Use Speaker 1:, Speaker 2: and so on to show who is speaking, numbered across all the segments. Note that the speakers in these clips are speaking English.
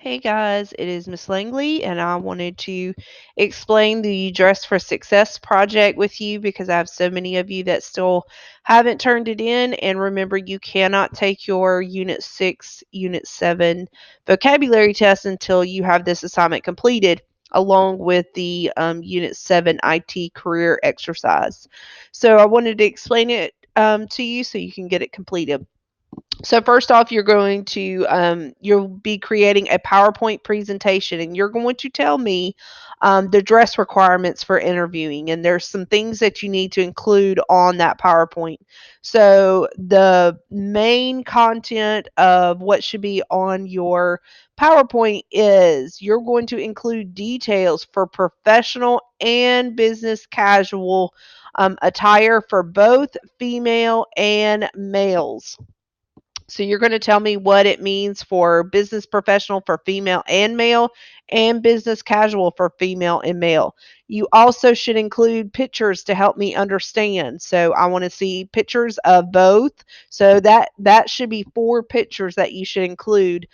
Speaker 1: Hey guys, it is Miss Langley, and I wanted to explain the Dress for Success project with you because I have so many of you that still haven't turned it in. And remember, you cannot take your Unit 6, Unit 7 vocabulary test until you have this assignment completed, along with the Unit 7 IT career exercise. So I wanted to explain it to you so you can get it completed. So first off, you'll be creating a PowerPoint presentation, and you're going to tell me the dress requirements for interviewing. And there's some things that you need to include on that PowerPoint. So the main content of what should be on your PowerPoint is you're going to include details for professional and business casual attire for both female and males. So you're going to tell me what it means for business professional for female and male, and business casual for female and male. You also should include pictures to help me understand. So I want to see pictures of both. So that should be 4 pictures that you should include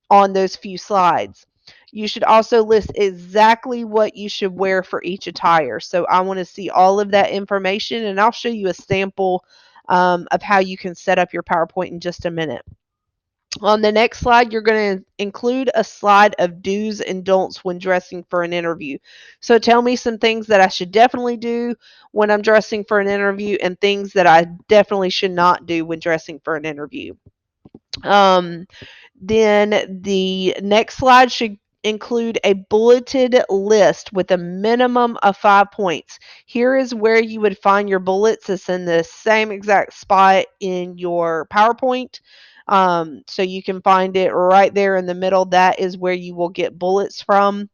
Speaker 1: on those few slides. You should also list exactly what you should wear for each attire. So I want to see all of that information, and I'll show you a sample of how you can set up your PowerPoint in just a minute. On the next slide, you're going to include a slide of do's and don'ts when dressing for an interview. So tell me some things that I should definitely do when I'm dressing for an interview, and things that I definitely should not do when dressing for an interview. Um, then the next slide should include a bulleted list with a minimum of 5 points. Here is where you would find your bullets. It's in the same exact spot in your PowerPoint. So you can find it right there in the middle. That is where you will get bullets from.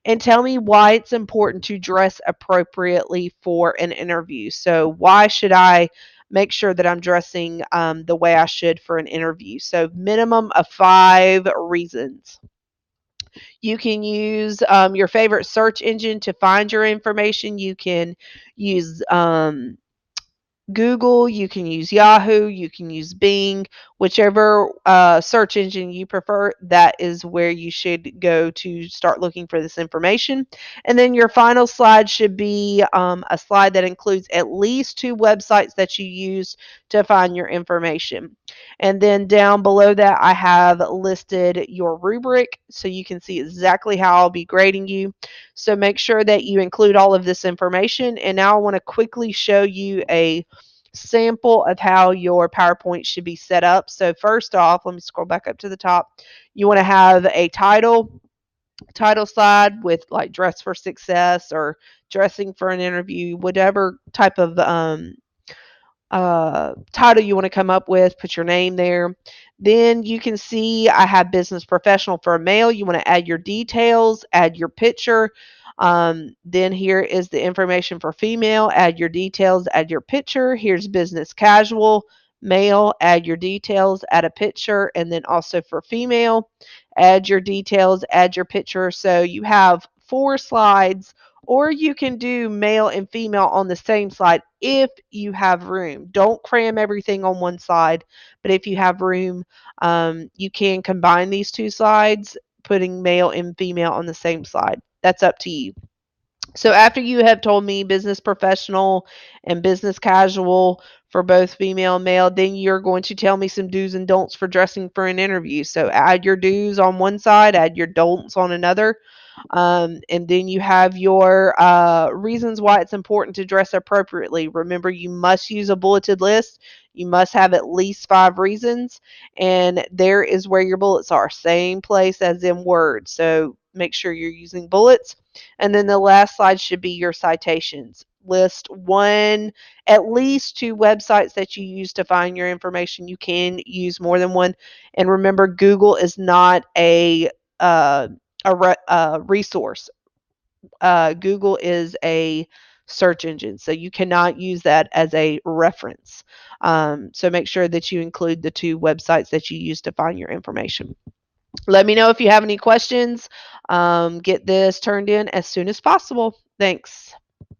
Speaker 1: And tell me why it's important to dress appropriately for an interview. So why should I make sure that I'm dressing the way I should for an interview? So minimum of 5 reasons. You can use your favorite search engine to find your information. You can use Google, you can use Yahoo, you can use Bing, whichever search engine you prefer. That is where you should go to start looking for this information. And then your final slide should be a slide that includes at least 2 websites that you use to find your information. And then down below that, I have listed your rubric so you can see exactly how I'll be grading you. So make sure that you include all of this information. And now I want to quickly show you a sample of how your PowerPoint should be set up. So first off, let me scroll back up to the top. You want to have a title slide with like dress for success or dressing for an interview, whatever type of title you want to come up with, put your name there. Then you can see I have business professional for a male. You want to add your details, add your picture. Then here is the information for female. Add your details, add your picture. Here's business casual, male, add your details, add a picture. And then also for female, add your details, add your picture. So you have 4 slides, or you can do male and female on the same slide if you have room. Don't cram everything on one slide, but if you have room, you can combine these 2 slides, putting male and female on the same slide. That's up to you. So after you have told me business professional and business casual for both female and male, then you're going to tell me some do's and don'ts for dressing for an interview. So add your do's on one side, add your don'ts on another. And then you have your reasons why it's important to dress appropriately. Remember, you must use a bulleted list. You must have at least 5 reasons. And there is where your bullets are. Same place as in Word. So make sure you're using bullets. And then the last slide should be your citations. List at least 2 websites that you use to find your information. You can use more than one. And remember, Google is not uh, a resource. Google is a search engine, so you cannot use that as a reference. So make sure that you include the 2 websites that you use to find your information. Let me know if you have any questions. Get this turned in as soon as possible. Thanks.